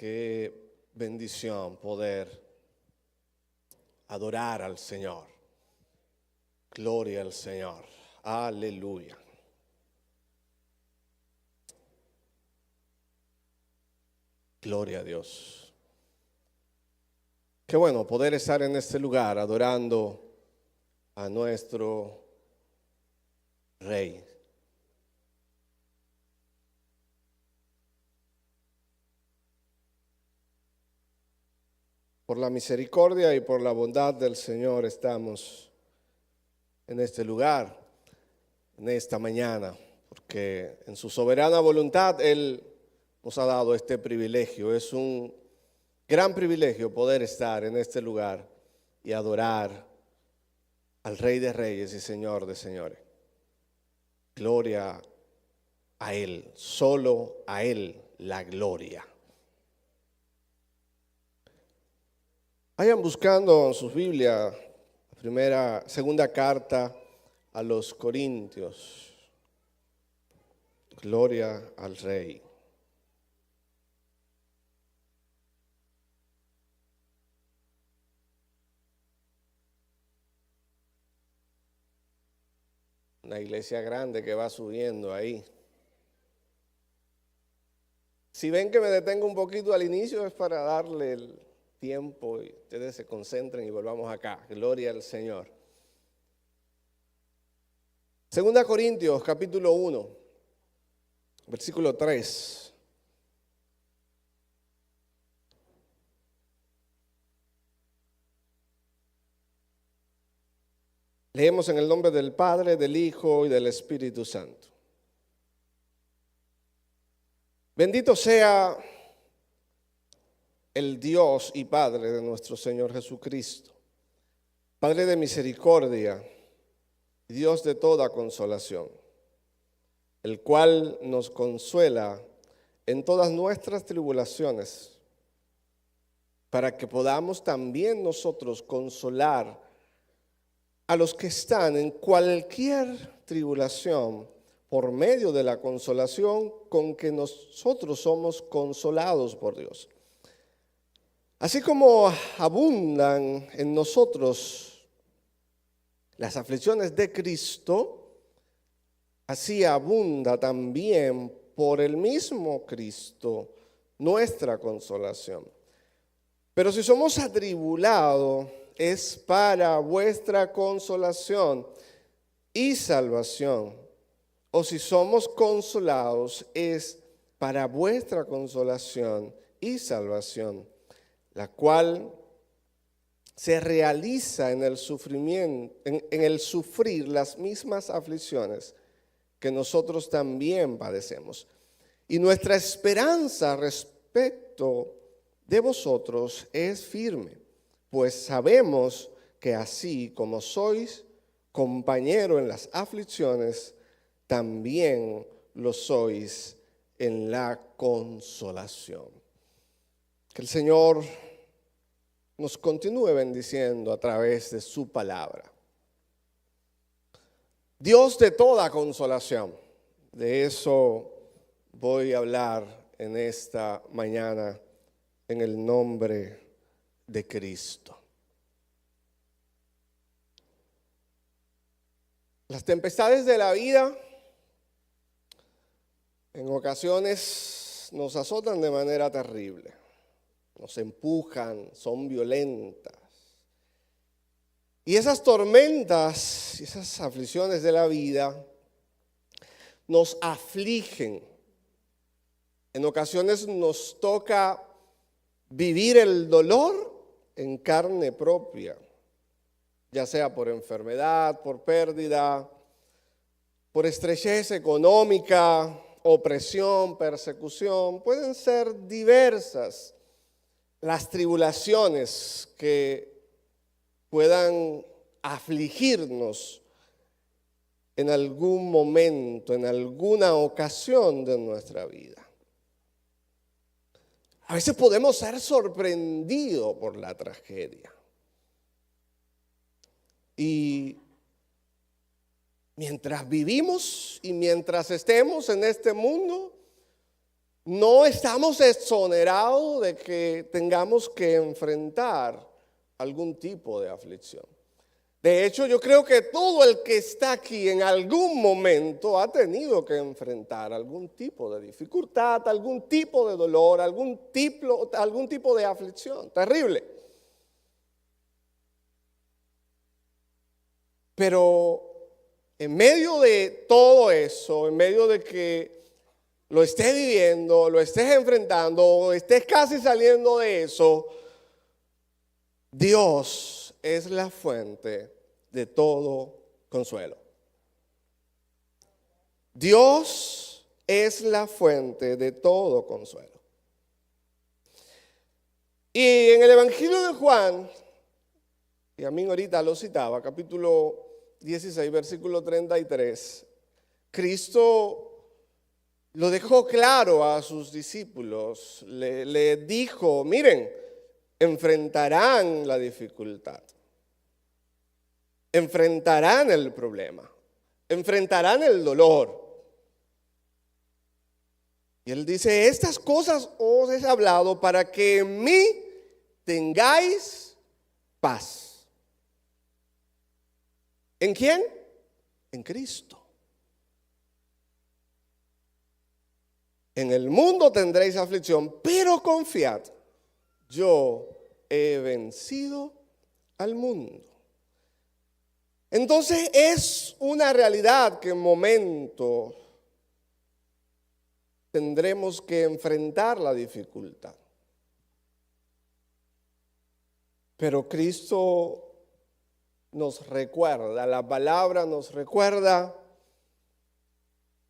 Qué bendición poder adorar al Señor. Gloria al Señor. Aleluya. Gloria a Dios. Qué bueno poder estar en este lugar adorando a nuestro Rey. Por la misericordia y por la bondad del Señor estamos en este lugar, en esta mañana, porque en su soberana voluntad Él nos ha dado este privilegio. Es un gran privilegio poder estar en este lugar y adorar al Rey de Reyes y Señor de Señores. Gloria a Él, solo a Él la gloria. Vayan buscando en sus Biblias, segunda carta a los Corintios. Gloria al Rey. Una iglesia grande que va subiendo ahí. Si ven que me detengo un poquito al inicio es para darle el tiempo y ustedes se concentren y volvamos acá. Gloria al Señor. Segunda Corintios, capítulo 1, versículo 3. Leemos en el nombre del Padre, del Hijo y del Espíritu Santo. Bendito sea el Dios y Padre de nuestro Señor Jesucristo, Padre de misericordia, Dios de toda consolación, el cual nos consuela en todas nuestras tribulaciones, para que podamos también nosotros consolar a los que están en cualquier tribulación por medio de la consolación con que nosotros somos consolados por Dios. Así como abundan en nosotros las aflicciones de Cristo, así abunda también por el mismo Cristo nuestra consolación. Pero si somos atribulados, es para vuestra consolación y salvación. O si somos consolados, es para vuestra consolación y salvación, la cual se realiza en el sufrimiento, en el sufrir las mismas aflicciones que nosotros también padecemos. Y nuestra esperanza respecto de vosotros es firme, pues sabemos que así como sois compañero en las aflicciones, también lo sois en la consolación. Que el Señor nos continúe bendiciendo a través de su palabra. Dios de toda consolación. De eso voy a hablar en esta mañana en el nombre de Cristo. Las tempestades de la vida en ocasiones nos azotan de manera terrible, nos empujan, son violentas. Y esas tormentas y esas aflicciones de la vida nos afligen. En ocasiones nos toca vivir el dolor en carne propia, ya sea por enfermedad, por pérdida, por estrechez económica, opresión, persecución. Pueden ser diversas las tribulaciones que puedan afligirnos en algún momento, en alguna ocasión de nuestra vida. A veces podemos ser sorprendidos por la tragedia. Y mientras vivimos y mientras estemos en este mundo, no estamos exonerados de que tengamos que enfrentar algún tipo de aflicción. De hecho, yo creo que todo el que está aquí en algún momento ha tenido que enfrentar algún tipo de dificultad, algún tipo de dolor, algún tipo de aflicción terrible. Pero en medio de todo eso, en medio de que lo estés viviendo, lo estés enfrentando o estés casi saliendo de eso, Dios es la fuente de todo consuelo. Dios es la fuente de todo consuelo. Y en el Evangelio de Juan, y a mí ahorita lo citaba, capítulo 16, versículo 33, Cristo lo dejó claro a sus discípulos, le dijo, miren, enfrentarán la dificultad, enfrentarán el problema, enfrentarán el dolor. Y él dice, estas cosas os he hablado para que en mí tengáis paz. ¿En quién? En Cristo. En el mundo tendréis aflicción, pero confiad, yo he vencido al mundo. Entonces es una realidad que en momentos tendremos que enfrentar la dificultad. Pero Cristo nos recuerda, la palabra nos recuerda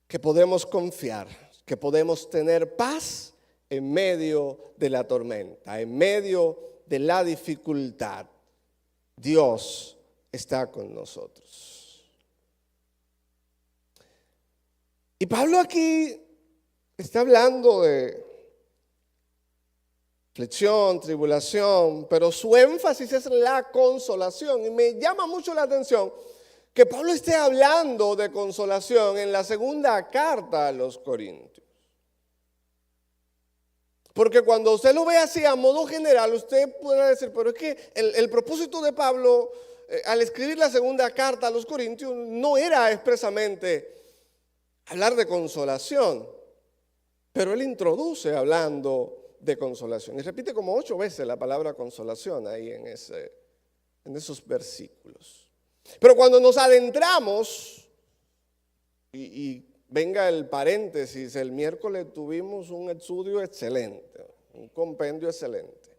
que podemos confiar, que podemos tener paz en medio de la tormenta, en medio de la dificultad. Dios está con nosotros. Y Pablo aquí está hablando de aflicción, tribulación, pero su énfasis es la consolación. Y me llama mucho la atención que Pablo esté hablando de consolación en la segunda carta a los Corintios. Porque cuando usted lo ve así a modo general, usted puede decir, pero es que el propósito de Pablo al escribir la segunda carta a los Corintios no era expresamente hablar de consolación, pero él introduce hablando de consolación. Y repite como 8 veces la palabra consolación ahí en esos versículos. Pero cuando nos adentramos, y venga el paréntesis, el miércoles tuvimos un estudio excelente, un compendio excelente.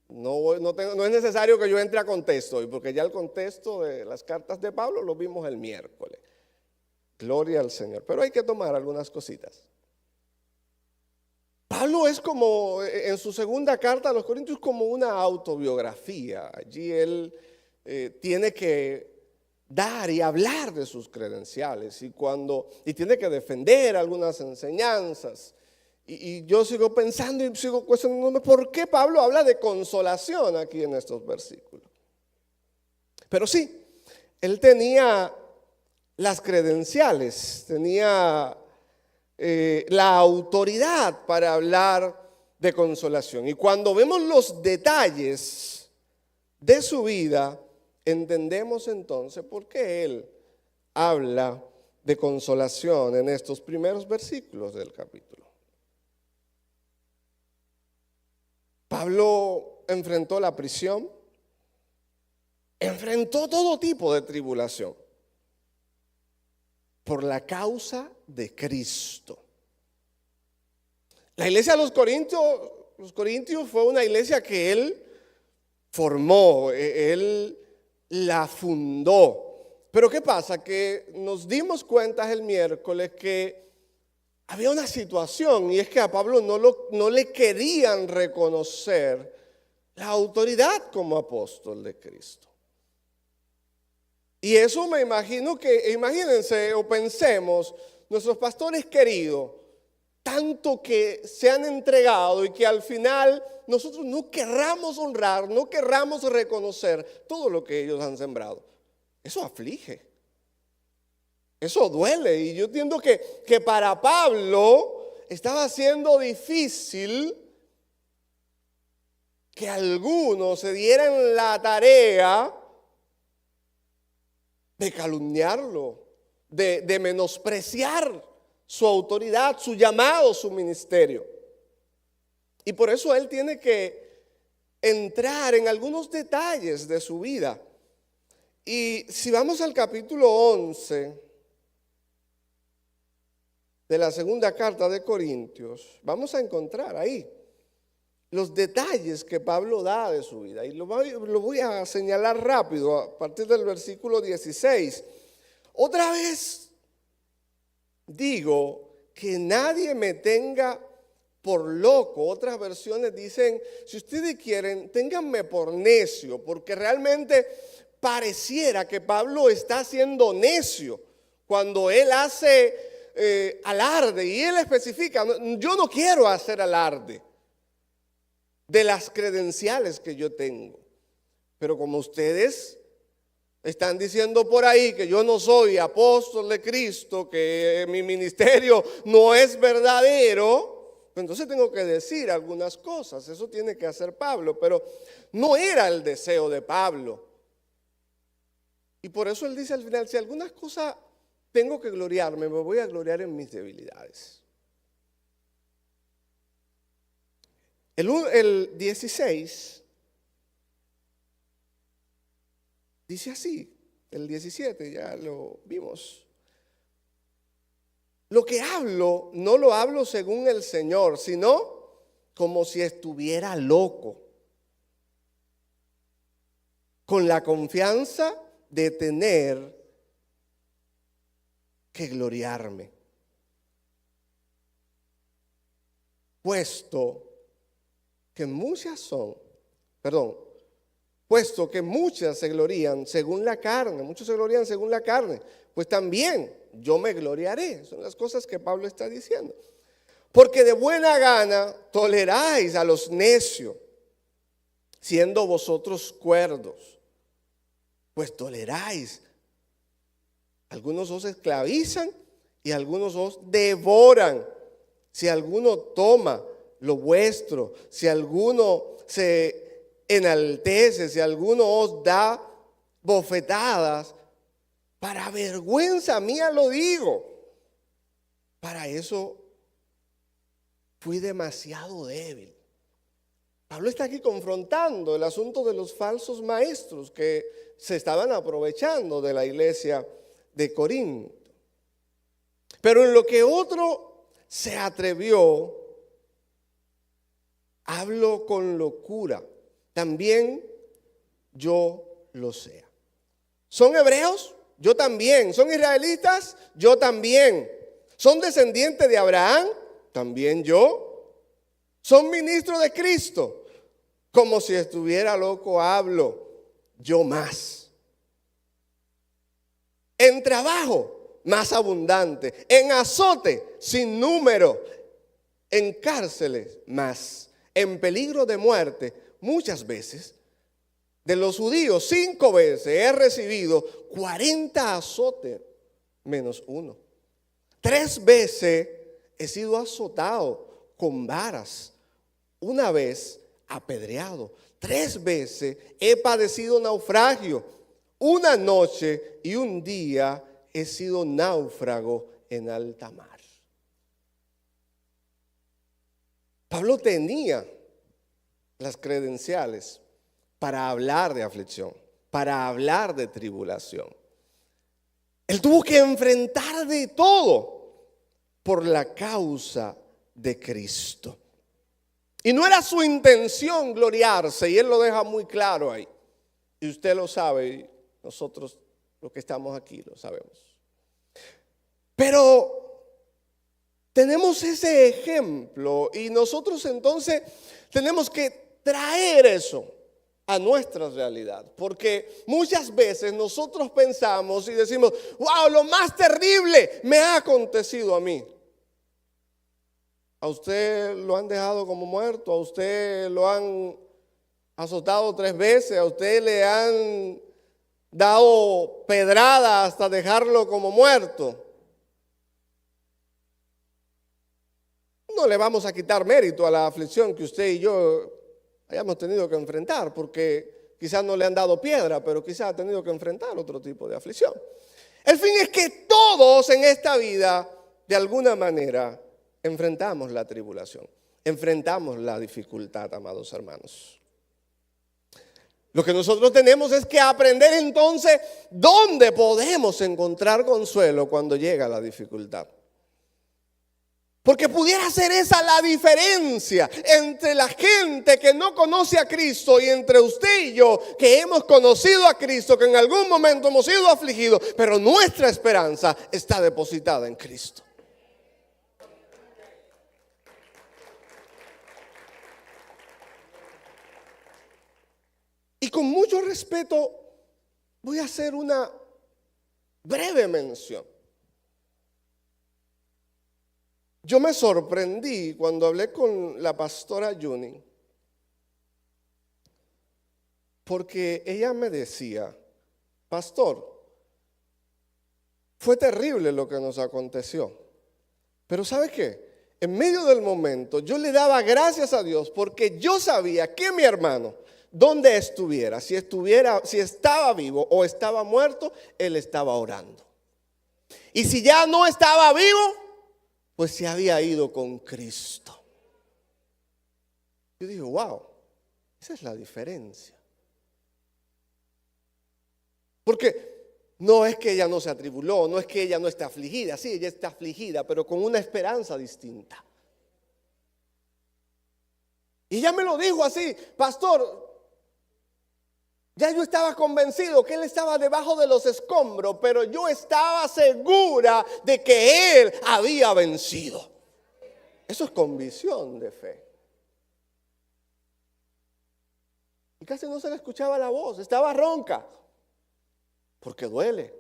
No es necesario que yo entre a contexto hoy, porque ya el contexto de las cartas de Pablo lo vimos el miércoles. Gloria al Señor. Pero hay que tomar algunas cositas. Pablo es como, en su segunda carta a los Corintios, como una autobiografía. Allí él tiene que dar y hablar de sus credenciales y tiene que defender algunas enseñanzas. Y yo sigo pensando y sigo cuestionándome por qué Pablo habla de consolación aquí en estos versículos. Pero sí, él tenía las credenciales, tenía la autoridad para hablar de consolación. Y cuando vemos los detalles de su vida, entendemos entonces por qué él habla de consolación en estos primeros versículos del capítulo. Pablo enfrentó la prisión, enfrentó todo tipo de tribulación por la causa de Cristo. La iglesia de los Corintios fue una iglesia que él formó, él la fundó. Pero ¿qué pasa? Que nos dimos cuenta el miércoles que había una situación, y es que a Pablo no le querían reconocer la autoridad como apóstol de Cristo. Y eso me imagino imagínense o pensemos, nuestros pastores queridos, tanto que se han entregado y que al final nosotros no querramos honrar, no querramos reconocer todo lo que ellos han sembrado. Eso aflige. Eso duele, y yo entiendo que para Pablo estaba siendo difícil que algunos se dieran la tarea de calumniarlo, de menospreciar su autoridad, su llamado, su ministerio. Y por eso él tiene que entrar en algunos detalles de su vida. Y si vamos al capítulo 11 de la segunda carta de Corintios, vamos a encontrar ahí los detalles que Pablo da de su vida. Y lo voy a señalar rápido a partir del versículo 16. Otra vez digo que nadie me tenga por loco. Otras versiones dicen, si ustedes quieren, ténganme por necio, porque realmente pareciera que Pablo está siendo necio cuando él hace alarde, y él especifica, yo no quiero hacer alarde de las credenciales que yo tengo, pero como ustedes están diciendo por ahí que yo no soy apóstol de Cristo, que mi ministerio no es verdadero, entonces tengo que decir algunas cosas. Eso tiene que hacer Pablo, pero no era el deseo de Pablo. Y por eso él dice al final, si algunas cosas tengo que gloriarme, me voy a gloriar en mis debilidades. El 16 dice así, el 17 ya lo vimos. Lo que hablo, no lo hablo según el Señor, sino como si estuviera loco, con la confianza de tener que gloriarme, puesto que muchas se glorían según la carne, muchos se glorían según la carne, pues también yo me gloriaré. Son las cosas que Pablo está diciendo. Porque de buena gana toleráis a los necios, siendo vosotros cuerdos, pues toleráis. Algunos os esclavizan y algunos os devoran. Si alguno toma lo vuestro, si alguno se enaltece, si alguno os da bofetadas, para vergüenza mía lo digo. Para eso fui demasiado débil. Pablo está aquí confrontando el asunto de los falsos maestros que se estaban aprovechando de la iglesia de Corinto. Pero en lo que otro se atrevió, hablo con locura, también yo lo sea. ¿Son hebreos? Yo también. ¿Son israelitas? Yo también. ¿Son descendientes de Abraham? También yo. ¿Son ministros de Cristo? Como si estuviera loco hablo, yo más. En trabajo, más abundante. En azote, sin número. En cárceles, más. En peligro de muerte, muchas veces. De los judíos, 5 veces he recibido 40 azotes menos 1. 3 veces he sido azotado con varas. 1 vez apedreado. 3 veces he padecido naufragio. 1 noche y 1 día he sido náufrago en alta mar. Pablo tenía las credenciales para hablar de aflicción, para hablar de tribulación. Él tuvo que enfrentar de todo por la causa de Cristo. Y no era su intención gloriarse, y él lo deja muy claro ahí. Y usted lo sabe, y nosotros los que estamos aquí lo sabemos. Pero tenemos ese ejemplo y nosotros entonces tenemos que traer eso a nuestra realidad, porque muchas veces nosotros pensamos y decimos, wow, lo más terrible me ha acontecido a mí. A usted lo han dejado como muerto, a usted lo han azotado 3 veces, a usted le han dado pedrada hasta dejarlo como muerto. No le vamos a quitar mérito a la aflicción que usted y yo hayamos tenido que enfrentar, porque quizás no le han dado piedra, pero quizás ha tenido que enfrentar otro tipo de aflicción. El fin es que todos en esta vida, de alguna manera, enfrentamos la tribulación, enfrentamos la dificultad, amados hermanos. Lo que nosotros tenemos es que aprender entonces dónde podemos encontrar consuelo cuando llega la dificultad. Porque pudiera ser esa la diferencia entre la gente que no conoce a Cristo y entre usted y yo que hemos conocido a Cristo, que en algún momento hemos sido afligidos, pero nuestra esperanza está depositada en Cristo. Y con mucho respeto voy a hacer una breve mención. Yo me sorprendí cuando hablé con la pastora Juni, porque ella me decía: pastor, fue terrible lo que nos aconteció, pero ¿sabe qué? En medio del momento yo le daba gracias a Dios porque yo sabía que mi hermano, donde estuviera, si estaba vivo o estaba muerto, él estaba orando. Y si ya no estaba vivo, pues se había ido con Cristo. Yo digo, wow, esa es la diferencia. Porque no es que ella no se atribuló, no es que ella no esté afligida. Sí, ella está afligida, pero con una esperanza distinta. Y ella me lo dijo así: pastor, ya yo estaba convencido que él estaba debajo de los escombros, pero yo estaba segura de que él había vencido. Eso es convicción de fe. Y casi no se le escuchaba la voz, estaba ronca, porque duele.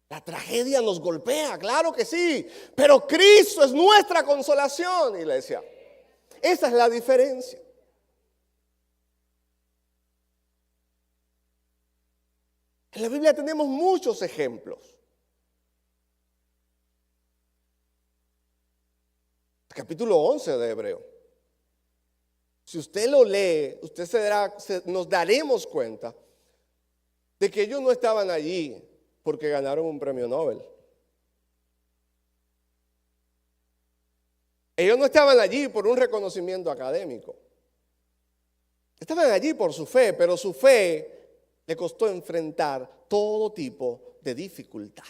La tragedia nos golpea, claro que sí, pero Cristo es nuestra consolación, iglesia. Esa es la diferencia. En la Biblia tenemos muchos ejemplos. Capítulo 11 de Hebreo. Si usted lo lee, nos daremos cuenta de que ellos no estaban allí porque ganaron un premio Nobel. Ellos no estaban allí por un reconocimiento académico. Estaban allí por su fe, pero su fe le costó enfrentar todo tipo de dificultad.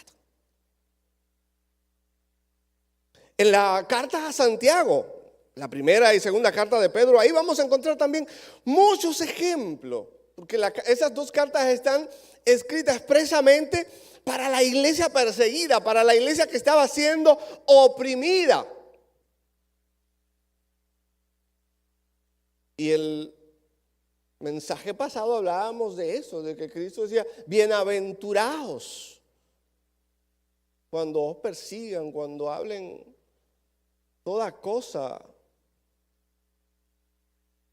En la carta a Santiago, la primera y segunda carta de Pedro, ahí vamos a encontrar también muchos ejemplos, porque esas dos cartas están escritas expresamente para la iglesia perseguida, para la iglesia que estaba siendo oprimida. Y el mensaje pasado hablábamos de eso, de que Cristo decía: bienaventurados cuando os persigan, cuando hablen toda cosa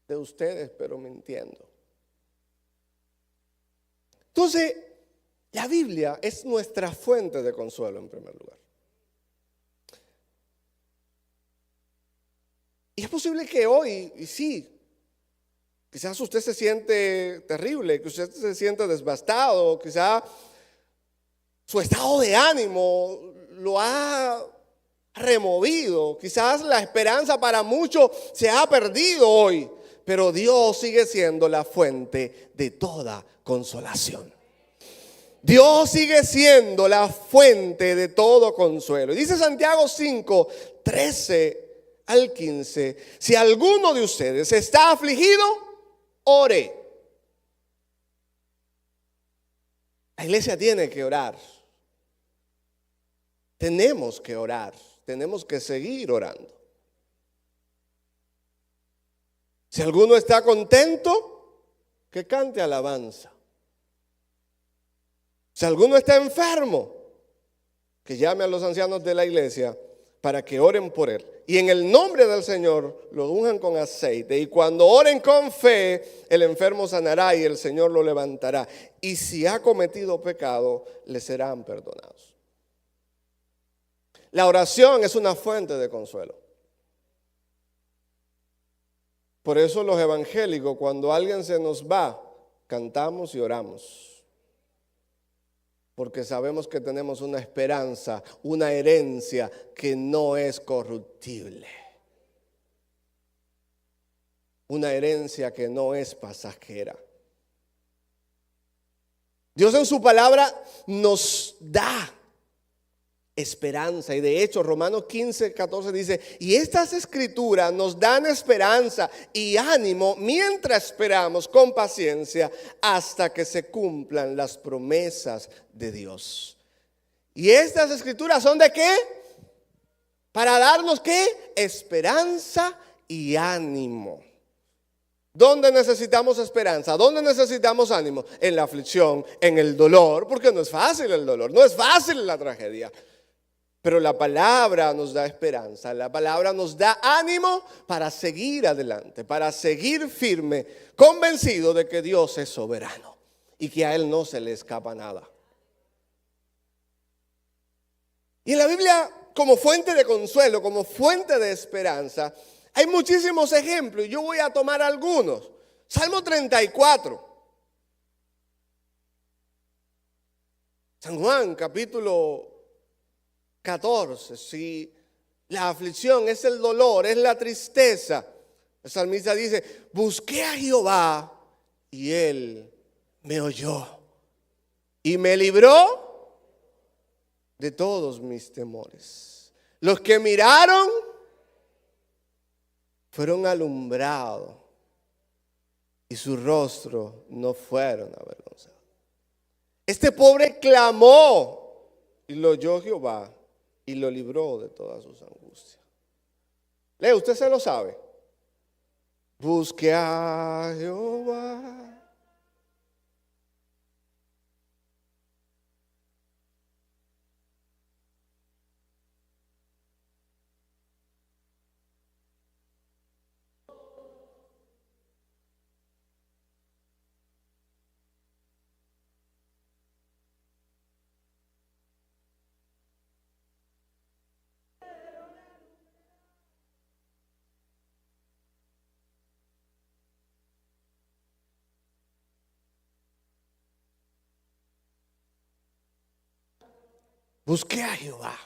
de ustedes, pero mintiendo. Entonces, la Biblia es nuestra fuente de consuelo en primer lugar. Y es posible que hoy, y sí, quizás usted se siente terrible, que usted se siente devastado, quizás su estado de ánimo lo ha removido, quizás la esperanza para muchos se ha perdido hoy, pero Dios sigue siendo la fuente de toda consolación. Dios sigue siendo la fuente de todo consuelo. Y dice Santiago 5, 13 al 15, si alguno de ustedes está afligido, ore. La iglesia tiene que orar. Tenemos que orar. Tenemos que seguir orando. Si alguno está contento, que cante alabanza. Si alguno está enfermo, que llame a los ancianos de la iglesia para que oren por él. Y en el nombre del Señor lo unjan con aceite. Y cuando oren con fe, el enfermo sanará y el Señor lo levantará. Y si ha cometido pecado, le serán perdonados. La oración es una fuente de consuelo. Por eso los evangélicos, cuando alguien se nos va, cantamos y oramos. Porque sabemos que tenemos una esperanza, una herencia que no es corruptible. Una herencia que no es pasajera. Dios en su palabra nos da esperanza. Y de hecho, Romanos 15:14 dice: y estas escrituras nos dan esperanza y ánimo mientras esperamos con paciencia hasta que se cumplan las promesas de Dios. ¿Y estas escrituras son de qué? Para darnos ¿qué? Esperanza y ánimo. ¿Dónde necesitamos esperanza? ¿Dónde necesitamos ánimo? En la aflicción, en el dolor, porque no es fácil el dolor, no es fácil la tragedia. Pero la palabra nos da esperanza, la palabra nos da ánimo para seguir adelante, para seguir firme, convencido de que Dios es soberano y que a Él no se le escapa nada. Y en la Biblia, como fuente de consuelo, como fuente de esperanza, hay muchísimos ejemplos y yo voy a tomar algunos. Salmo 34. San Juan, capítulo 14. Si la aflicción es el dolor, es la tristeza, el salmista dice: busqué a Jehová y Él me oyó y me libró de todos mis temores. Los que miraron fueron alumbrados y su rostro no fueron avergonzados. Este pobre clamó y lo oyó Jehová y lo libró de todas sus angustias. Lee, usted se lo sabe. Busque a Jehová. Busqué a Jehová.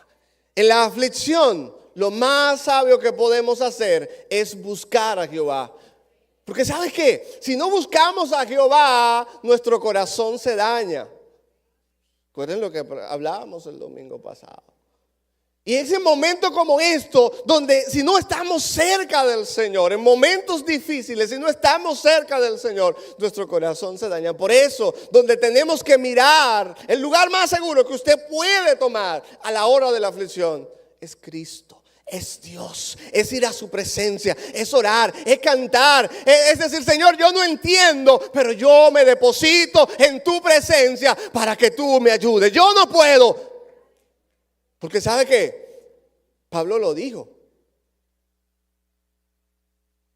En la aflicción, lo más sabio que podemos hacer es buscar a Jehová. Porque ¿sabes qué? Si no buscamos a Jehová, nuestro corazón se daña. Recuerden lo que hablábamos el domingo pasado. Y ese momento como esto, donde si no estamos cerca del Señor, en momentos difíciles, si no estamos cerca del Señor, nuestro corazón se daña. Por eso, donde tenemos que mirar, el lugar más seguro que usted puede tomar a la hora de la aflicción, es Cristo, es Dios, es ir a su presencia, es orar, es cantar, es decir: Señor, yo no entiendo, pero yo me deposito en tu presencia para que tú me ayudes. Yo no puedo. Porque ¿sabe qué? Pablo lo dijo.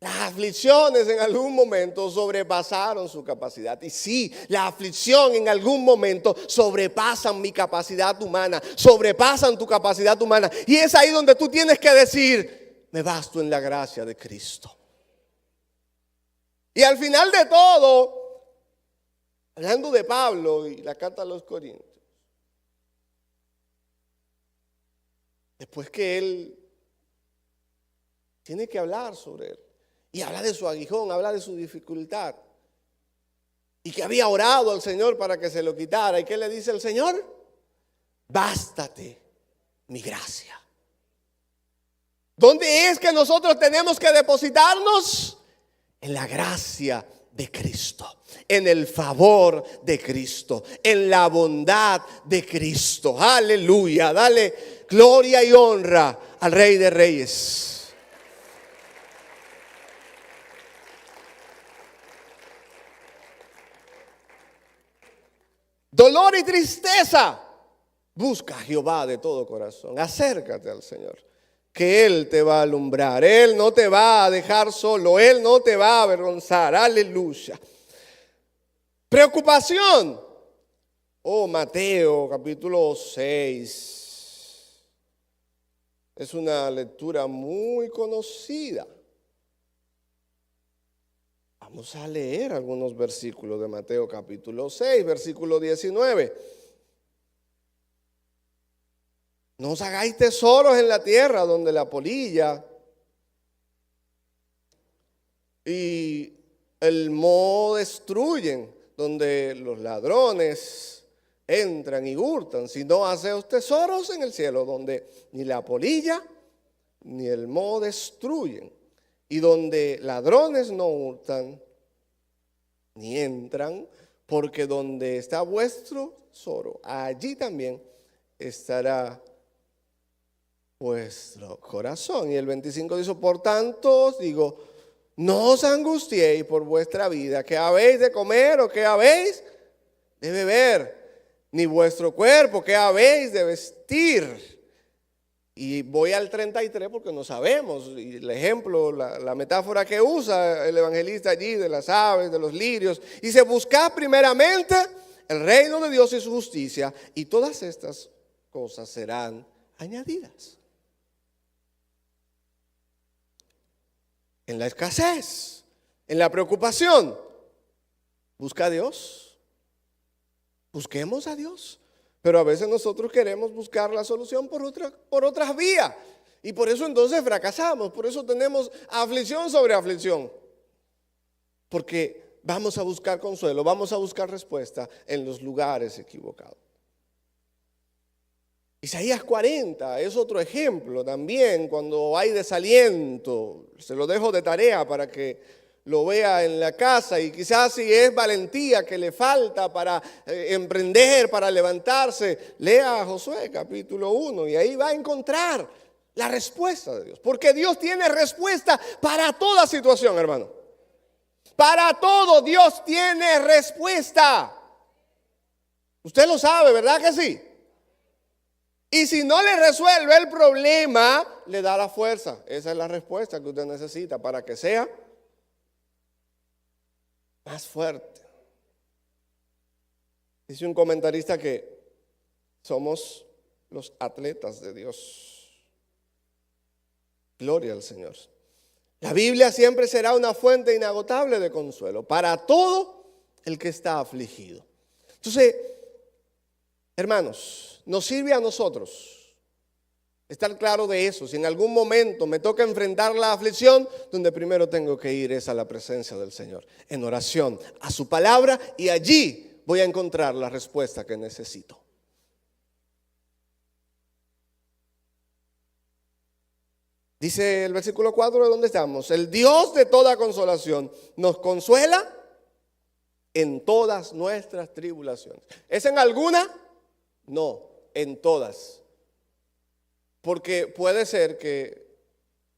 Las aflicciones en algún momento sobrepasaron su capacidad. Y sí, la aflicción en algún momento sobrepasan mi capacidad humana, sobrepasan tu capacidad humana. Y es ahí donde tú tienes que decir: me basto en la gracia de Cristo. Y al final de todo, hablando de Pablo y la carta a los Corintios, después que él tiene que hablar sobre él, y habla de su aguijón, habla de su dificultad, y que había orado al Señor para que se lo quitara. ¿Y qué le dice el Señor? Bástate mi gracia. ¿Dónde es que nosotros tenemos que depositarnos? En la gracia de Cristo, en el favor de Cristo, en la bondad de Cristo. Aleluya, dale gloria y honra al Rey de Reyes. Dolor y tristeza, busca a Jehová de todo corazón, acércate al Señor, que Él te va a alumbrar, Él no te va a dejar solo, Él no te va a avergonzar. Aleluya. Preocupación. Oh, Mateo capítulo 6. Es una lectura muy conocida. Vamos a leer algunos versículos de Mateo capítulo 6, versículo 19. No os hagáis tesoros en la tierra donde la polilla y el moho destruyen, donde los ladrones entran y hurtan, sino haceos tesoros en el cielo, donde ni la polilla ni el moho destruyen, y donde ladrones no hurtan ni entran, porque donde está vuestro tesoro, allí también estará vuestro corazón. Y el 25 dice: por tanto os digo, no os angustiéis por vuestra vida, que habéis de comer o que habéis de beber, ni vuestro cuerpo, que habéis de vestir. Y voy al 33 porque no sabemos. Y el ejemplo, la metáfora que usa el evangelista allí de las aves, de los lirios. Dice: buscad primeramente el reino de Dios y su justicia, y todas estas cosas serán añadidas. En la escasez, en la preocupación, busca a Dios. Busquemos a Dios. Pero a veces nosotros queremos buscar la solución por otras vías. Y por eso entonces fracasamos. Por eso tenemos aflicción sobre aflicción. Porque vamos a buscar consuelo, vamos a buscar respuesta en los lugares equivocados. Isaías 40 es otro ejemplo también cuando hay desaliento. Se lo dejo de tarea para que lo vea en la casa, y quizás si es valentía que le falta para emprender, para levantarse, lea Josué capítulo 1 y ahí va a encontrar la respuesta de Dios. Porque Dios tiene respuesta para toda situación, hermano. Para todo Dios tiene respuesta. Usted lo sabe, ¿verdad que sí? Y si no le resuelve el problema, le da la fuerza. Esa es la respuesta que usted necesita para que sea más fuerte. Dice un comentarista que somos los atletas de Dios. Gloria al Señor. La Biblia siempre será una fuente inagotable de consuelo para todo el que está afligido. Entonces, hermanos, nos sirve a nosotros estar claro de eso. Si en algún momento me toca enfrentar la aflicción, donde primero tengo que ir es a la presencia del Señor, en oración, a su palabra, y allí voy a encontrar la respuesta que necesito. Dice el versículo 4 de donde estamos: el Dios de toda consolación nos consuela en todas nuestras tribulaciones. ¿Es en alguna? No, en todas. Porque puede ser que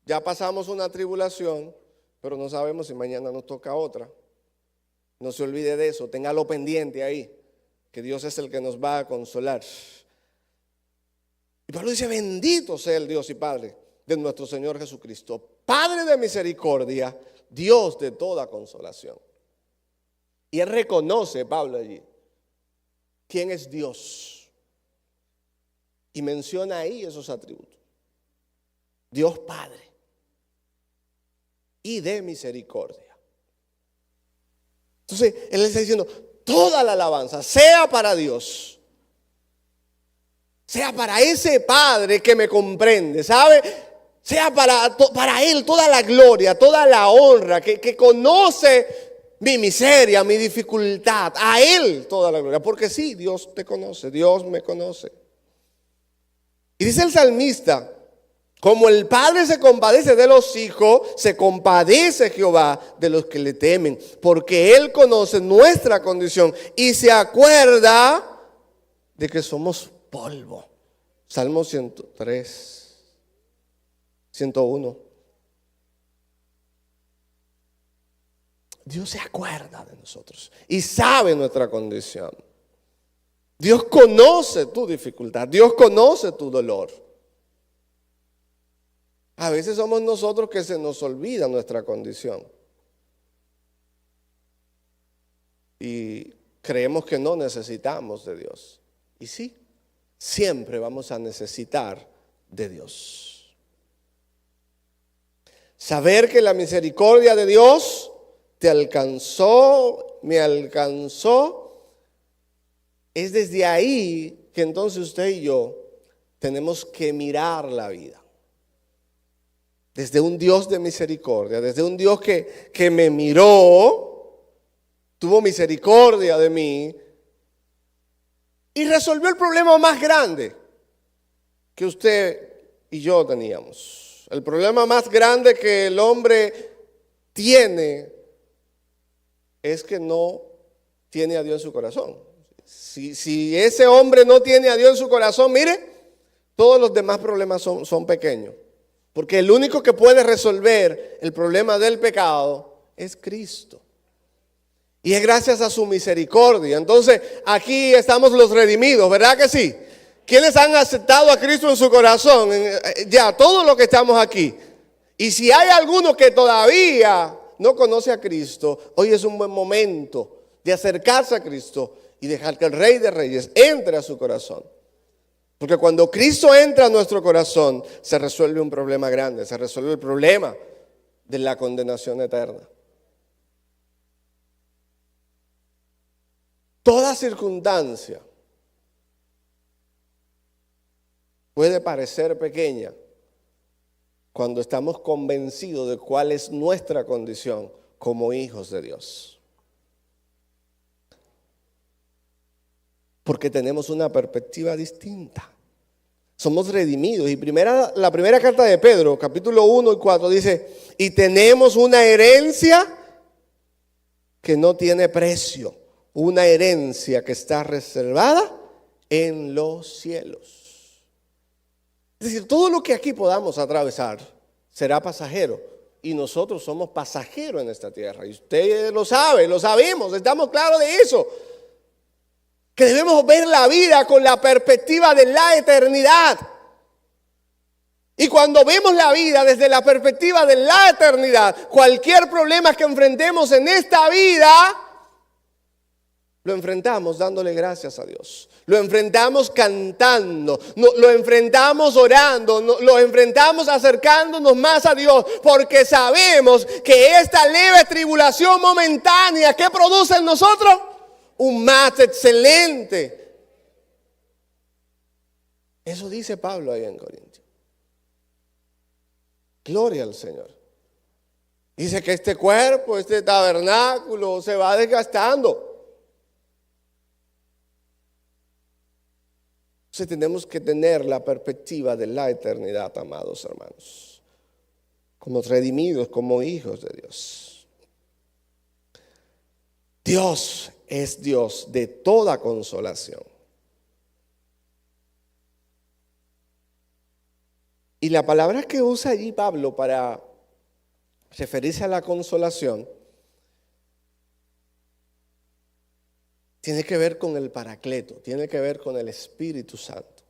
ya pasamos una tribulación, pero no sabemos si mañana nos toca otra. No se olvide de eso, téngalo pendiente ahí, que Dios es el que nos va a consolar. Y Pablo dice: bendito sea el Dios y Padre de nuestro Señor Jesucristo, Padre de misericordia, Dios de toda consolación. Y él reconoce, Pablo, allí, quién es Dios. Y menciona ahí esos atributos. Dios Padre y de misericordia. Entonces, él está diciendo: toda la alabanza sea para Dios. Sea para ese Padre que me comprende, ¿sabe? Sea para Él toda la gloria, toda la honra, que conoce mi miseria, mi dificultad. A Él toda la gloria. Porque sí, Dios te conoce, Dios me conoce. Y dice el salmista: como el Padre se compadece de los hijos, se compadece Jehová de los que le temen, porque Él conoce nuestra condición y se acuerda de que somos polvo. Salmo 103, 101. Dios se acuerda de nosotros y sabe nuestra condición. Dios conoce tu dificultad, Dios conoce tu dolor. A veces somos nosotros que se nos olvida nuestra condición. Y creemos que no necesitamos de Dios. Y sí, siempre vamos a necesitar de Dios. Saber que la misericordia de Dios te alcanzó, me alcanzó. Es desde ahí que entonces usted y yo tenemos que mirar la vida. Desde un Dios de misericordia, desde un Dios que me miró, tuvo misericordia de mí y resolvió el problema más grande que usted y yo teníamos. El problema más grande que el hombre tiene es que no tiene a Dios en su corazón. Si ese hombre no tiene a Dios en su corazón, mire, todos los demás problemas son pequeños. Porque el único que puede resolver el problema del pecado es Cristo. Y es gracias a su misericordia. Entonces, aquí estamos los redimidos, ¿verdad que sí? ¿Quiénes han aceptado a Cristo en su corazón? Ya, todos los que estamos aquí. Y si hay alguno que todavía no conoce a Cristo, hoy es un buen momento de acercarse a Cristo y dejar que el Rey de Reyes entre a su corazón. Porque cuando Cristo entra a nuestro corazón, se resuelve un problema grande, se resuelve el problema de la condenación eterna. Toda circunstancia puede parecer pequeña cuando estamos convencidos de cuál es nuestra condición como hijos de Dios. Porque tenemos una perspectiva distinta. Somos redimidos. Y la primera carta de Pedro, capítulo 1 y 4, dice, y tenemos una herencia que no tiene precio. Una herencia que está reservada en los cielos. Es decir, todo lo que aquí podamos atravesar será pasajero. Y nosotros somos pasajeros en esta tierra. Y usted lo sabe, lo sabemos, estamos claros de eso. Que debemos ver la vida con la perspectiva de la eternidad. Y cuando vemos la vida desde la perspectiva de la eternidad, cualquier problema que enfrentemos en esta vida, lo enfrentamos dándole gracias a Dios. Lo enfrentamos cantando, lo enfrentamos orando, lo enfrentamos acercándonos más a Dios, porque sabemos que esta leve tribulación momentánea, ¿qué produce en nosotros? Un más excelente. Eso dice Pablo ahí en Corintios. Gloria al Señor. Dice que este cuerpo, este tabernáculo se va desgastando. Entonces tenemos que tener la perspectiva de la eternidad, amados hermanos. Como redimidos, como hijos de Dios. Dios es Dios de toda consolación. Y la palabra que usa allí Pablo para referirse a la consolación tiene que ver con el Paracleto, tiene que ver con el Espíritu Santo.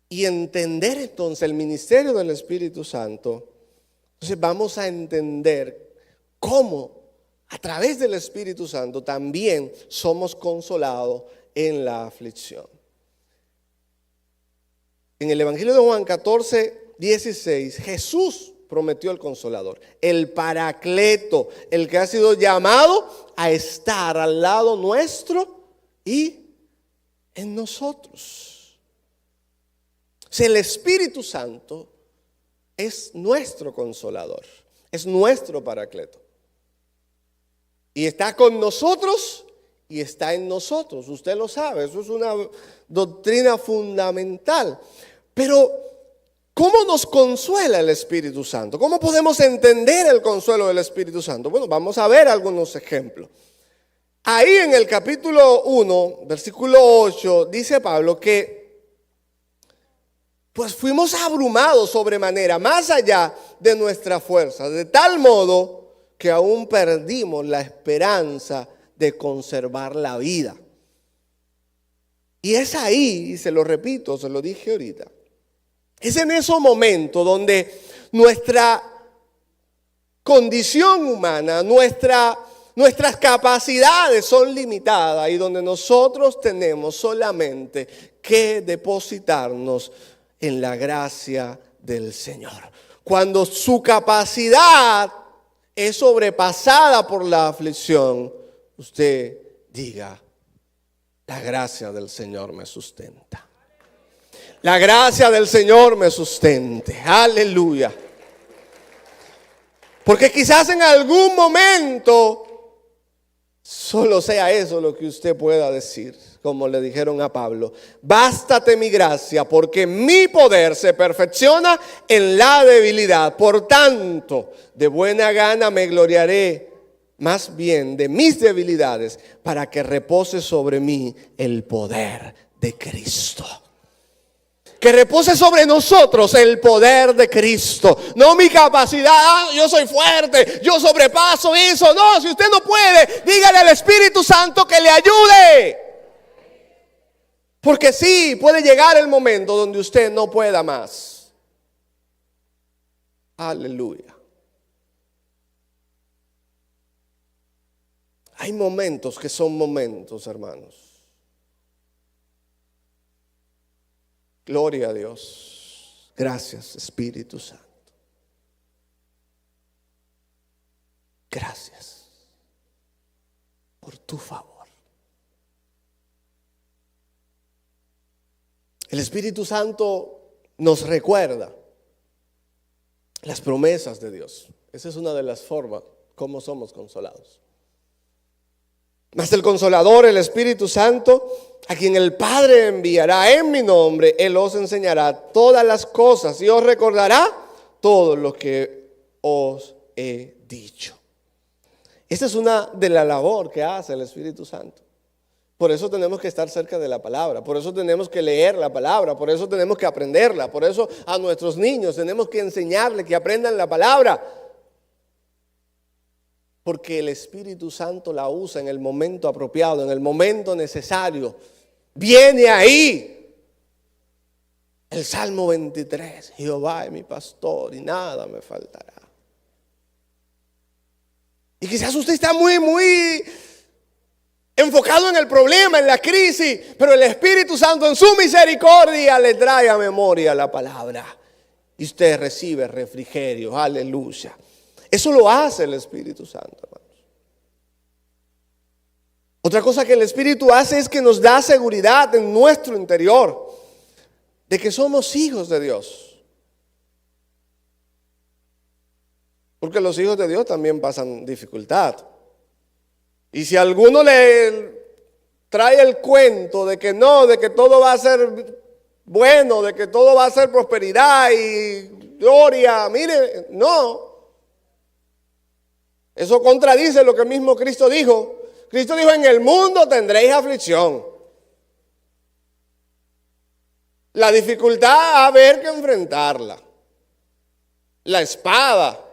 Y entender entonces el ministerio del Espíritu Santo, entonces vamos a entender cómo a través del Espíritu Santo también somos consolados en la aflicción. En el Evangelio de Juan 14:16, Jesús prometió el Consolador, el Paracleto, el que ha sido llamado a estar al lado nuestro y en nosotros. O sea, el Espíritu Santo es nuestro Consolador, es nuestro Paracleto. Y está con nosotros y está en nosotros. Usted lo sabe, eso es una doctrina fundamental. Pero, ¿cómo nos consuela el Espíritu Santo? ¿Cómo podemos entender el consuelo del Espíritu Santo? Bueno, vamos a ver algunos ejemplos. Ahí en el capítulo 1, versículo 8, dice Pablo que pues fuimos abrumados sobremanera, más allá de nuestra fuerza, de tal modo que aún perdimos la esperanza de conservar la vida. Y es ahí, y se lo repito, se lo dije ahorita, es en esos momentos donde nuestra condición humana, nuestras capacidades son limitadas y donde nosotros tenemos solamente que depositarnos en la gracia del Señor. Cuando su capacidad es sobrepasada por la aflicción, usted diga: la gracia del Señor me sustenta. La gracia del Señor me sustente. Aleluya. Porque quizás en algún momento solo sea eso lo que usted pueda decir, como le dijeron a Pablo: bástate mi gracia, porque mi poder se perfecciona en la debilidad. Por tanto, de buena gana me gloriaré más bien de mis debilidades, para que repose sobre mí el poder de Cristo. Que repose sobre nosotros el poder de Cristo. No mi capacidad, yo soy fuerte, yo sobrepaso eso. No, si usted no puede, dígale al Espíritu Santo que le ayude. Porque sí, puede llegar el momento donde usted no pueda más. Aleluya. Hay momentos que son momentos, hermanos. Gloria a Dios. Gracias, Espíritu Santo. Gracias por tu favor. El Espíritu Santo nos recuerda las promesas de Dios. Esa es una de las formas como somos consolados. Mas el Consolador, el Espíritu Santo, a quien el Padre enviará en mi nombre, Él os enseñará todas las cosas y os recordará todo lo que os he dicho. Esta es una de la labor que hace el Espíritu Santo. Por eso tenemos que estar cerca de la palabra, por eso tenemos que leer la palabra, por eso tenemos que aprenderla, por eso a nuestros niños tenemos que enseñarles que aprendan la palabra. Porque el Espíritu Santo la usa en el momento apropiado, en el momento necesario. Viene ahí el Salmo 23. Jehová es mi pastor y nada me faltará. Y quizás usted está muy enfocado en el problema, en la crisis, pero el Espíritu Santo en su misericordia le trae a memoria la palabra. Y usted recibe refrigerio. Aleluya. Eso lo hace el Espíritu Santo, hermanos. Otra cosa que el Espíritu hace es que nos da seguridad en nuestro interior de que somos hijos de Dios. Porque los hijos de Dios también pasan dificultad. Y si alguno le trae el cuento de que no, de que todo va a ser bueno, de que todo va a ser prosperidad y gloria, mire, no. Eso contradice lo que mismo Cristo dijo. Cristo dijo: en el mundo tendréis aflicción. La dificultad va a haber que enfrentarla. La espada,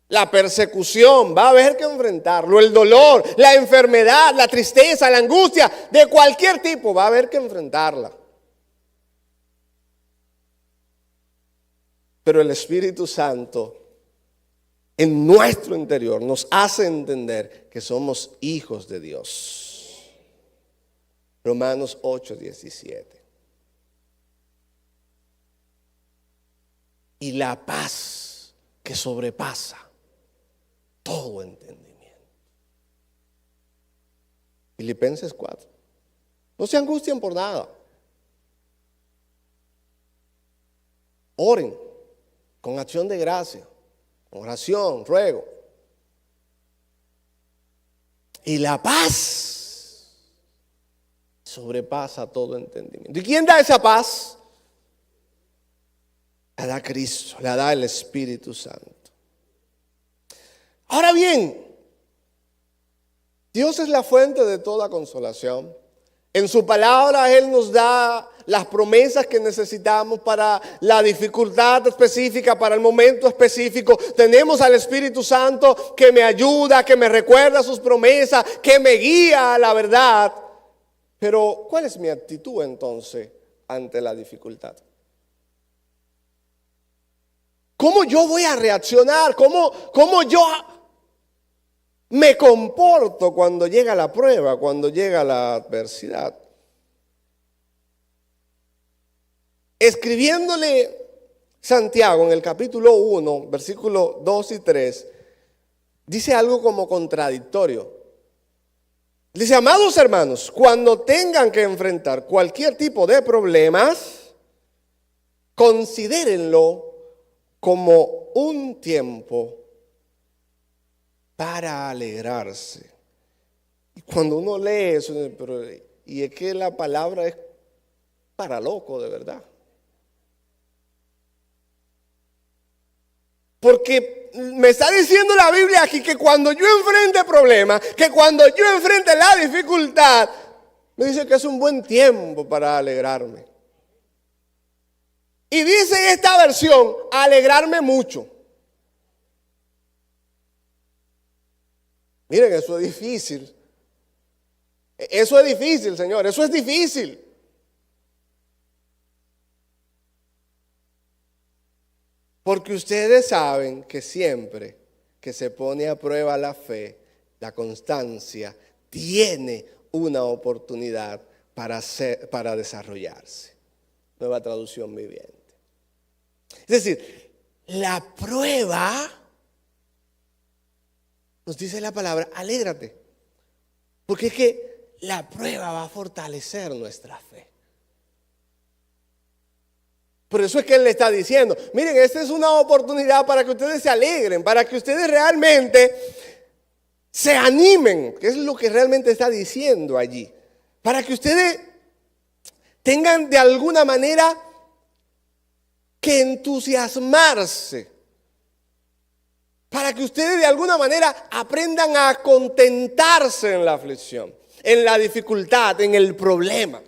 la persecución, va a haber que enfrentarlo. El dolor, la enfermedad, la tristeza, la angustia, de cualquier tipo, va a haber que enfrentarla. Pero el Espíritu Santo en nuestro interior nos hace entender que somos hijos de Dios. Romanos 8:17. Y la paz que sobrepasa todo entendimiento. Filipenses 4. No se angustien por nada. Oren con acción de gracia, oración, ruego. Y la paz sobrepasa todo entendimiento. ¿Y quién da esa paz? La da Cristo, la da el Espíritu Santo. Ahora bien, Dios es la fuente de toda consolación. En su palabra Él nos da las promesas que necesitamos para la dificultad específica, para el momento específico. Tenemos al Espíritu Santo que me ayuda, que me recuerda sus promesas, que me guía a la verdad. Pero ¿cuál es mi actitud entonces ante la dificultad? ¿Cómo yo voy a reaccionar? ¿Cómo yo me comporto cuando llega la prueba, cuando llega la adversidad? Escribiéndole Santiago, en el capítulo 1, versículos 2 y 3, dice algo como contradictorio. Dice, amados hermanos, cuando tengan que enfrentar cualquier tipo de problemas, considérenlo como un tiempo para alegrarse. Y cuando uno lee eso, y es que la palabra es para loco, de verdad. Porque me está diciendo la Biblia aquí que cuando yo enfrente problemas, que cuando yo enfrente la dificultad, me dice que es un buen tiempo para alegrarme. Y dice en esta versión, alegrarme mucho. Miren, eso es difícil. Eso es difícil, Señor, eso es difícil. Porque ustedes saben que siempre que se pone a prueba la fe, la constancia, tiene una oportunidad para desarrollarse. Nueva traducción viviente. Es decir, la prueba, nos dice la palabra, alégrate. Porque es que la prueba va a fortalecer nuestra fe. Por eso es que Él le está diciendo, miren, esta es una oportunidad para que ustedes se alegren, para que ustedes realmente se animen, que es lo que realmente está diciendo allí. Para que ustedes tengan de alguna manera que entusiasmarse. Para que ustedes de alguna manera aprendan a contentarse en la aflicción, en la dificultad, en el problema.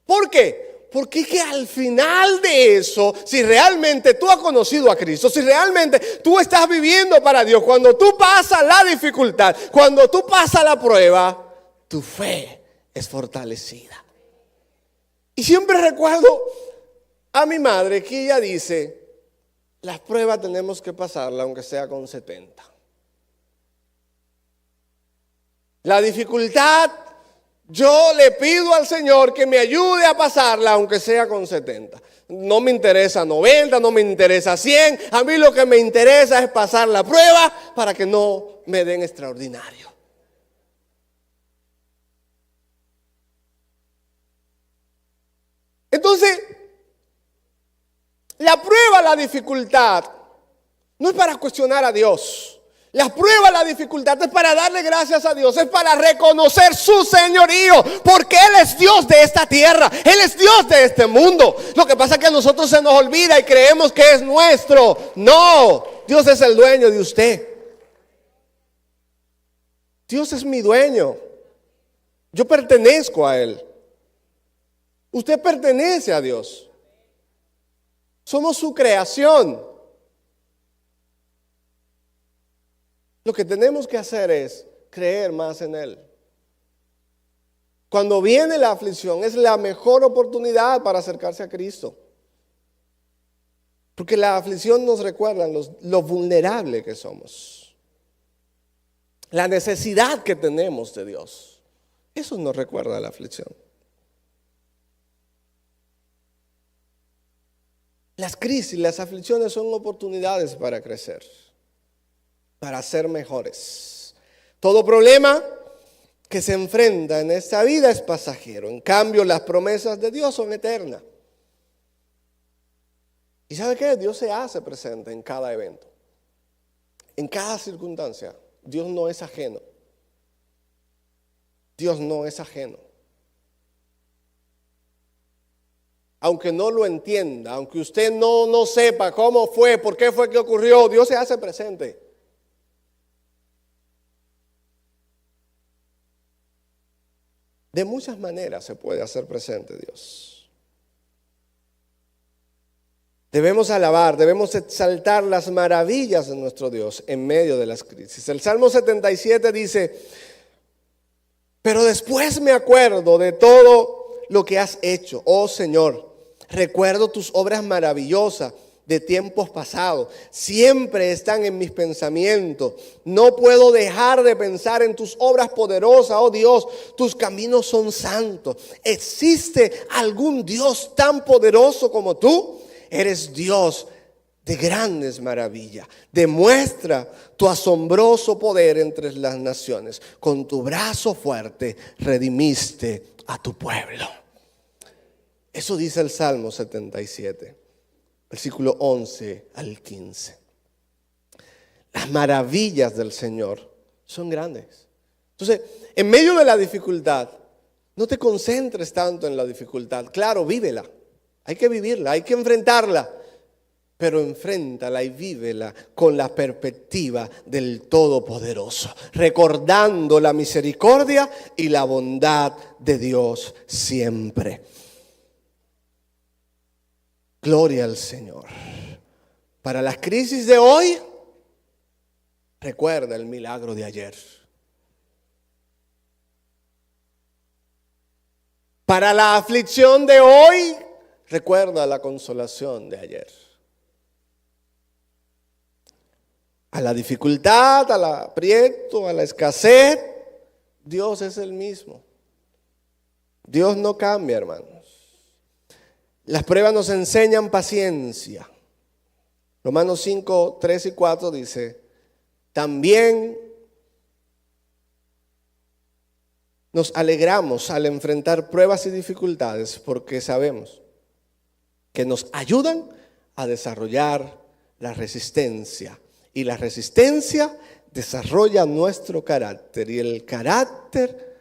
¿Por qué? Porque es que al final de eso, si realmente tú has conocido a Cristo, si realmente tú estás viviendo para Dios, cuando tú pasas la dificultad, cuando tú pasas la prueba, tu fe es fortalecida. Y siempre recuerdo a mi madre que ella dice, las pruebas tenemos que pasarla aunque sea con 70. La dificultad, yo le pido al Señor que me ayude a pasarla aunque sea con 70. No me interesa 90, no me interesa 100. A mí lo que me interesa es pasar la prueba para que no me den extraordinario. Entonces, la prueba, la dificultad, no es para cuestionar a Dios. La prueba, la dificultad es para darle gracias a Dios, es para reconocer su señorío, porque Él es Dios de esta tierra, Él es Dios de este mundo. Lo que pasa es que a nosotros se nos olvida y creemos que es nuestro. No, Dios es el dueño de usted. Dios es mi dueño. Yo pertenezco a Él. Usted pertenece a Dios. Somos su creación. Lo que tenemos que hacer es creer más en Él. Cuando viene la aflicción es la mejor oportunidad para acercarse a Cristo. Porque la aflicción nos recuerda lo vulnerable que somos. La necesidad que tenemos de Dios. Eso nos recuerda la aflicción. Las crisis, las aflicciones son oportunidades para crecer, para ser mejores. Todo problema que se enfrenta en esta vida es pasajero. En cambio, las promesas de Dios son eternas. ¿Y sabe qué? Dios se hace presente en cada evento, en cada circunstancia. Dios no es ajeno. Dios no es ajeno. Aunque no lo entienda, aunque usted no sepa cómo fue, por qué fue que ocurrió, Dios se hace presente. De muchas maneras se puede hacer presente Dios. Debemos alabar, debemos exaltar las maravillas de nuestro Dios en medio de las crisis. El Salmo 77 dice, pero después me acuerdo de todo lo que has hecho, oh Señor. Recuerdo tus obras maravillosas de tiempos pasados. Siempre están en mis pensamientos. No puedo dejar de pensar en tus obras poderosas, oh Dios. Tus caminos son santos. ¿Existe algún Dios tan poderoso como tú? Eres Dios de grandes maravillas. Demuestra tu asombroso poder entre las naciones. Con tu brazo fuerte redimiste a tu pueblo. Eso dice el Salmo 77, versículo 11 al 15. Las maravillas del Señor son grandes. Entonces, en medio de la dificultad, no te concentres tanto en la dificultad. Claro, vívela. Hay que vivirla, hay que enfrentarla. Pero enfréntala y vívela con la perspectiva del Todopoderoso, recordando la misericordia y la bondad de Dios siempre. Gloria al Señor. Para las crisis de hoy, recuerda el milagro de ayer. Para la aflicción de hoy, recuerda la consolación de ayer. A la dificultad, al aprieto, a la escasez, Dios es el mismo. Dios no cambia, hermanos. Las pruebas nos enseñan paciencia. Romanos 5, 3 y 4 dice, también nos alegramos al enfrentar pruebas y dificultades porque sabemos que nos ayudan a desarrollar la resistencia. Y la resistencia desarrolla nuestro carácter y el carácter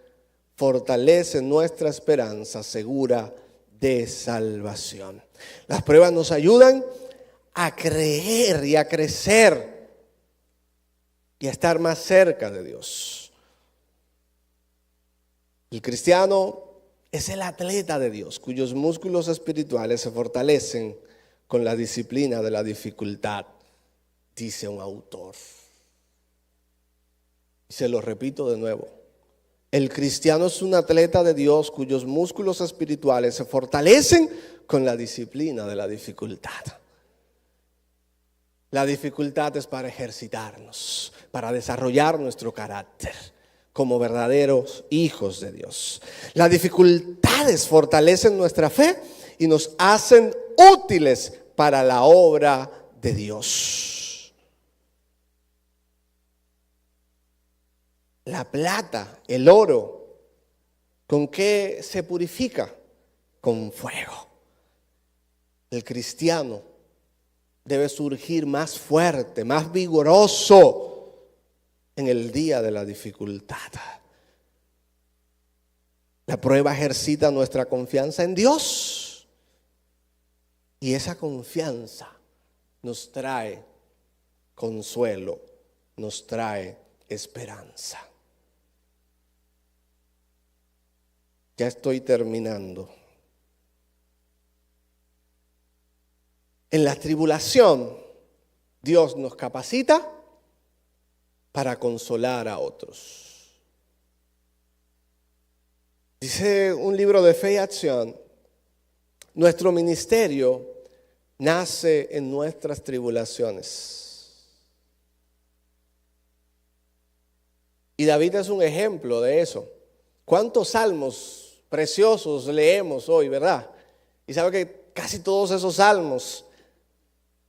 fortalece nuestra esperanza segura de salvación. Las pruebas nos ayudan a creer y a crecer y a estar más cerca de Dios. El cristiano es el atleta de Dios cuyos músculos espirituales se fortalecen con la disciplina de la dificultad, dice un autor. Se lo repito de nuevo. El cristiano es un atleta de Dios cuyos músculos espirituales se fortalecen con la disciplina de la dificultad. La dificultad es para ejercitarnos, para desarrollar nuestro carácter como verdaderos hijos de Dios. Las dificultades fortalecen nuestra fe y nos hacen útiles para la obra de Dios. La plata, el oro, ¿con qué se purifica? Con fuego. El cristiano debe surgir más fuerte, más vigoroso en el día de la dificultad. La prueba ejercita nuestra confianza en Dios y esa confianza nos trae consuelo, nos trae esperanza. Ya estoy terminando. En la tribulación, Dios nos capacita para consolar a otros. Dice un libro de fe y acción, nuestro ministerio nace en nuestras tribulaciones. Y David es un ejemplo de eso. ¿Cuántos salmos preciosos leemos hoy, verdad? Y sabe que casi todos esos salmos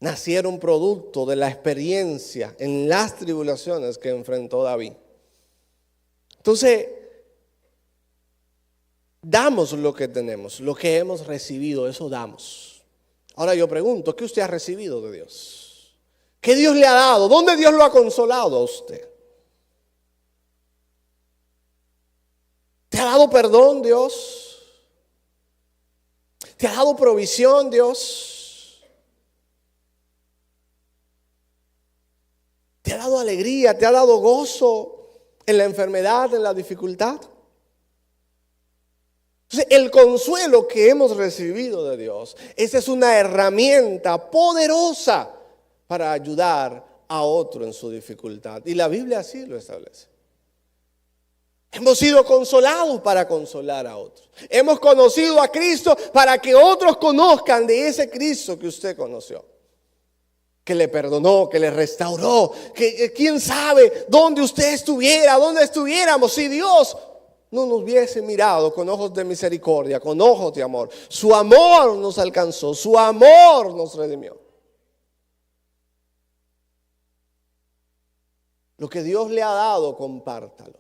nacieron producto de la experiencia en las tribulaciones que enfrentó David. Entonces, damos lo que tenemos, lo que hemos recibido, eso damos. Ahora yo pregunto, ¿qué usted ha recibido de Dios? ¿Qué Dios le ha dado? ¿Dónde Dios lo ha consolado a usted? ¿Te ha dado perdón, Dios? ¿Te ha dado provisión, Dios? ¿Te ha dado alegría? ¿Te ha dado gozo en la enfermedad, en la dificultad? Entonces, el consuelo que hemos recibido de Dios, esa es una herramienta poderosa para ayudar a otro en su dificultad. Y la Biblia así lo establece. Hemos sido consolados para consolar a otros. Hemos conocido a Cristo para que otros conozcan de ese Cristo que usted conoció. Que le perdonó, que le restauró, que quién sabe dónde usted estuviera, dónde estuviéramos si Dios no nos hubiese mirado con ojos de misericordia, con ojos de amor. Su amor nos alcanzó, su amor nos redimió. Lo que Dios le ha dado, compártalo.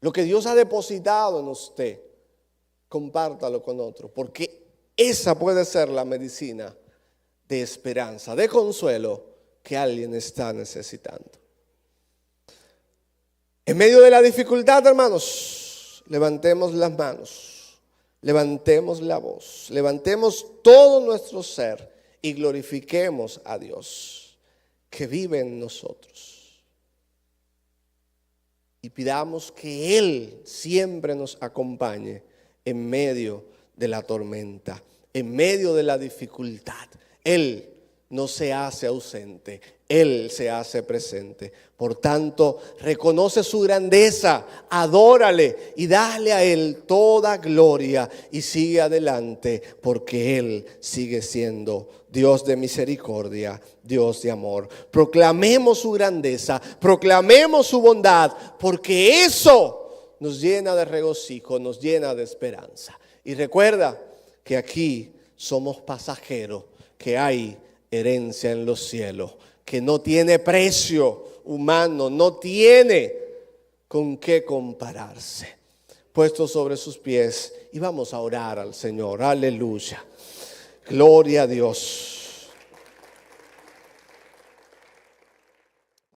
Lo que Dios ha depositado en usted, compártalo con otro, porque esa puede ser la medicina de esperanza, de consuelo que alguien está necesitando. En medio de la dificultad, hermanos, levantemos las manos, levantemos la voz, levantemos todo nuestro ser y glorifiquemos a Dios que vive en nosotros. Y pidamos que Él siempre nos acompañe en medio de la tormenta, en medio de la dificultad. Él no se hace ausente, Él se hace presente. Por tanto, reconoce su grandeza, adórale y dale a Él toda gloria y sigue adelante, porque Él sigue siendo Dios de misericordia, Dios de amor. Proclamemos su grandeza, proclamemos su bondad, porque eso nos llena de regocijo, nos llena de esperanza. Y recuerda que aquí somos pasajeros, que hay herencia en los cielos, que no tiene precio humano, no tiene con qué compararse. Puestos sobre sus pies y vamos a orar al Señor. Aleluya. Gloria a Dios.